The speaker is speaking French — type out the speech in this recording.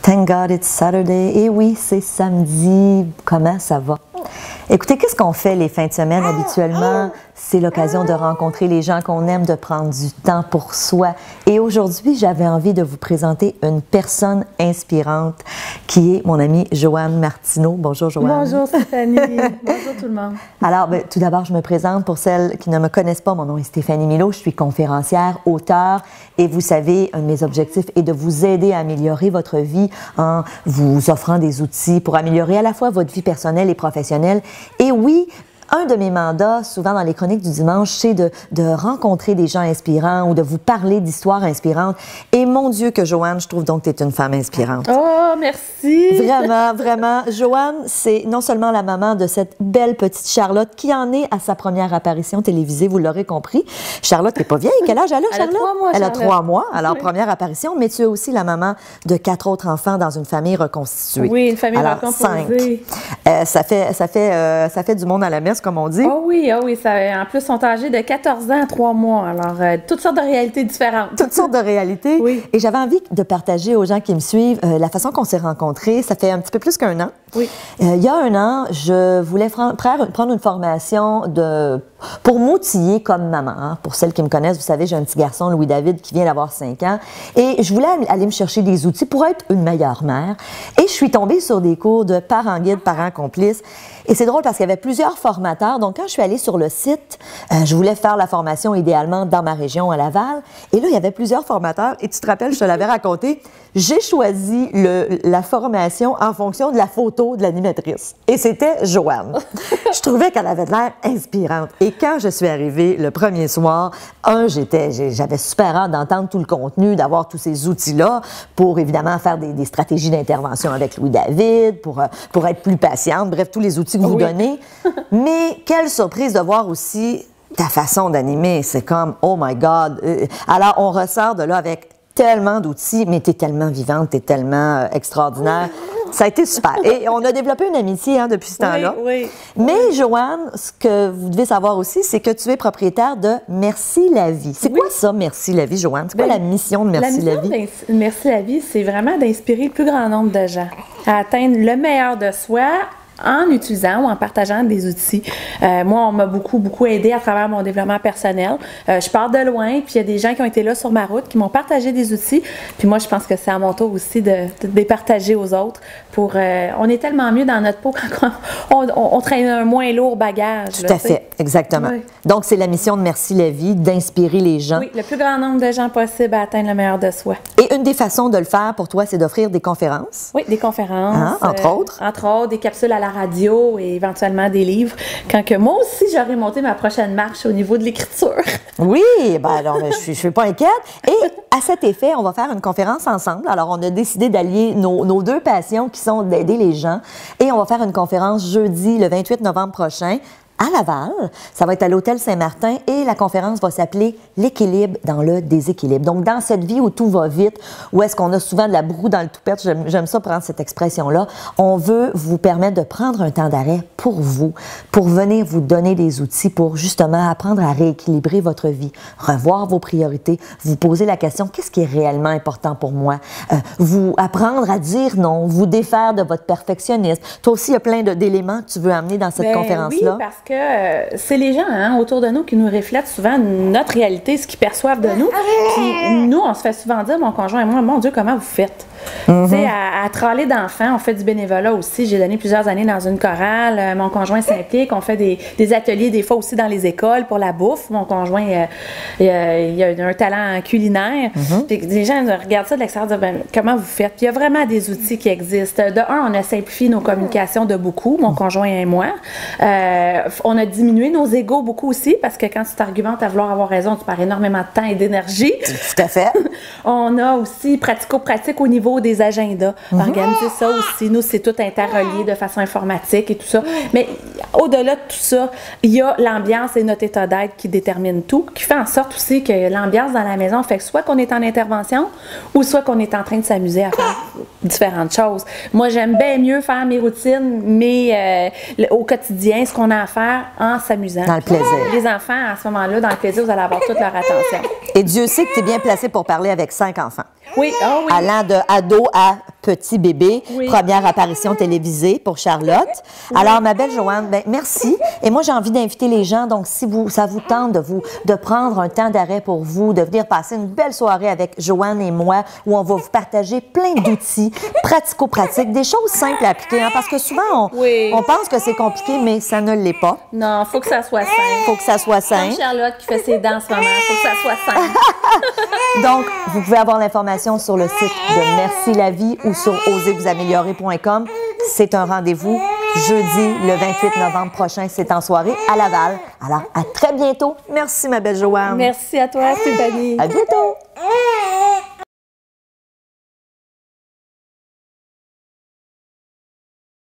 Thank God it's Saturday. Et oui, c'est samedi. Comment ça va? Écoutez, qu'est-ce qu'on fait les fins de semaine habituellement? C'est l'occasion de rencontrer les gens qu'on aime, de prendre du temps pour soi. Et aujourd'hui, j'avais envie de vous présenter une personne inspirante qui est mon amie Joanne Martineau. Bonjour Joanne. Bonjour Stéphanie. Bonjour tout le monde. Alors, tout d'abord, je me présente pour celles qui ne me connaissent pas. Mon nom est Stéphanie Milot. Je suis conférencière, auteure. Et vous savez, un de mes objectifs est de vous aider à améliorer votre vie en vous offrant des outils pour améliorer à la fois votre vie personnelle et professionnelle. Et oui, un de mes mandats, souvent dans les chroniques du dimanche, c'est de rencontrer des gens inspirants ou de vous parler d'histoires inspirantes. Et mon Dieu que Joanne, je trouve donc que tu es une femme inspirante. Oh, merci! Vraiment, vraiment. Joanne, c'est non seulement la maman de cette belle petite Charlotte qui en est à sa première apparition télévisée, vous l'aurez compris. Charlotte n'est pas vieille. Quel âge elle a, Charlotte? Elle a 3 mois, Elle a Charlotte. 3 mois. Alors, Oui. première apparition, mais tu es aussi la maman de 4 autres enfants dans une famille reconstituée. Oui, une famille Alors, recomposée. 5. Ça fait du monde à la messe, comme on dit. Oh oui, ça, en plus, ils sont âgés de 14 ans à 3 mois. Alors, toutes sortes de réalités différentes. Toutes sortes de réalités. Oui. Et j'avais envie de partager aux gens qui me suivent la façon qu'on s'est rencontrés. Ça fait un petit peu plus qu'un an. Oui. Il y a un an, je voulais prendre une formation pour m'outiller comme maman. Hein. Pour celles qui me connaissent, vous savez, j'ai un petit garçon, Louis-David, qui vient d'avoir 5 ans. Et je voulais aller me chercher des outils pour être une meilleure mère. Et je suis tombée sur des cours de parents guides, parents complices. Et c'est drôle parce qu'il y avait plusieurs formateurs. Donc, quand je suis allée sur le site, je voulais faire la formation idéalement dans ma région, à Laval. Et là, il y avait plusieurs formateurs. Et tu te rappelles, je te l'avais raconté, j'ai choisi la formation en fonction de la photo de l'animatrice. Et c'était Joanne. Je trouvais qu'elle avait de l'air inspirante. Et quand je suis arrivée le premier soir, j'avais super hâte d'entendre tout le contenu, d'avoir tous ces outils-là pour évidemment faire des stratégies d'intervention avec Louis-David, pour être plus patiente. Bref, tous les outils que vous donnez. Mais quelle surprise de voir aussi ta façon d'animer. C'est comme, oh my God. Alors, on ressort de là avec tellement d'outils, mais tu es tellement vivante, tu es tellement extraordinaire. Ça a été super. Et on a développé une amitié depuis ce temps-là. Oui. Mais Joanne, ce que vous devez savoir aussi, c'est que tu es propriétaire de Merci la vie. C'est quoi ça, Merci la vie, Joanne? C'est quoi la mission de Merci la vie? La mission de Merci la vie, c'est vraiment d'inspirer le plus grand nombre de gens à atteindre le meilleur de soi en utilisant ou en partageant des outils. Moi, on m'a beaucoup aidé à travers mon développement personnel. Je pars de loin, puis il y a des gens qui ont été là sur ma route, qui m'ont partagé des outils. Puis moi, je pense que c'est à mon tour aussi de les partager aux autres. On est tellement mieux dans notre peau quand on traîne un moins lourd bagage. Tout à fait, exactement. Oui. Donc, c'est la mission de Merci la vie, d'inspirer les gens. Oui, le plus grand nombre de gens possible à atteindre le meilleur de soi. Et une des façons de le faire pour toi, c'est d'offrir des conférences. Oui, des conférences. Entre autres. Entre autres, des capsules à la radio et éventuellement des livres. Quand que moi aussi, j'aurais monté ma prochaine marche au niveau de l'écriture. Oui, ben non, je suis pas inquiète. Et à cet effet, on va faire une conférence ensemble. Alors, on a décidé d'allier nos deux passions qui sont d'aider les gens. Et on va faire une conférence jeudi, le 28 novembre prochain, à Laval. Ça va être à l'Hôtel Saint-Martin et la conférence va s'appeler « L'équilibre dans le déséquilibre ». Donc, dans cette vie où tout va vite, où est-ce qu'on a souvent de la broue dans le toupette, j'aime ça prendre cette expression-là, on veut vous permettre de prendre un temps d'arrêt pour vous, pour venir vous donner des outils pour justement apprendre à rééquilibrer votre vie, revoir vos priorités, vous poser la question « Qu'est-ce qui est réellement important pour moi? » Vous apprendre à dire non, vous défaire de votre perfectionnisme. Toi aussi, il y a plein d'éléments que tu veux amener dans cette conférence-là. Oui, parce que c'est les gens autour de nous qui nous reflètent souvent notre réalité, ce qu'ils perçoivent de nous. Puis nous, on se fait souvent dire, mon conjoint et moi, mon Dieu, comment vous faites? Tu sais, à trâler d'enfants, on fait du bénévolat aussi. J'ai donné plusieurs années dans une chorale. Mon conjoint s'implique. On fait des ateliers, des fois aussi dans les écoles pour la bouffe. Mon conjoint, il a un talent culinaire. Puis les gens regardent ça de l'extérieur et disent, ben, comment vous faites? Puis il y a vraiment des outils qui existent. De un, on a simplifié nos communications de beaucoup, mon conjoint et moi. On a diminué nos égos beaucoup aussi, parce que quand tu t'argumentes à vouloir avoir raison, tu perds énormément de temps et d'énergie. Tout à fait. On a aussi pratico-pratique au niveau des agendas. Organiser ça aussi. Nous, c'est tout interrelié de façon informatique et tout ça. Mais au-delà de tout ça, il y a l'ambiance et notre état d'être qui détermine tout, qui fait en sorte aussi que l'ambiance dans la maison fait que soit qu'on est en intervention ou soit qu'on est en train de s'amuser à faire différentes choses. Moi, j'aime bien mieux faire mes routines, mais au quotidien, ce qu'on a à faire en s'amusant. Dans le plaisir. Les enfants, à ce moment-là, dans le plaisir, vous allez avoir toute leur attention. Et Dieu sait que tu es bien placé pour parler avec 5 enfants. Oui, oh oui. Allant de ado à petit bébé. Oui. Première apparition télévisée pour Charlotte. Alors, ma belle Joanne, ben, merci. Et moi, j'ai envie d'inviter les gens. Donc, si ça vous tente de prendre un temps d'arrêt pour vous, de venir passer une belle soirée avec Joanne et moi, où on va vous partager plein d'outils pratico-pratiques, des choses simples à appliquer. Hein, parce que souvent, on pense que c'est compliqué, mais ça ne l'est pas. Non, il faut que ça soit simple. Il faut que ça soit simple. Comme Charlotte qui fait ses dents en ce moment, il faut que ça soit simple. Donc, vous pouvez avoir l'information sur le site de Merci la vie ou sur osezvousaméliorer.com. C'est un rendez-vous jeudi, le 28 novembre prochain. C'est en soirée à Laval. Alors, à très bientôt. Merci, ma belle Joanne. Merci à toi, Stéphanie. À bientôt.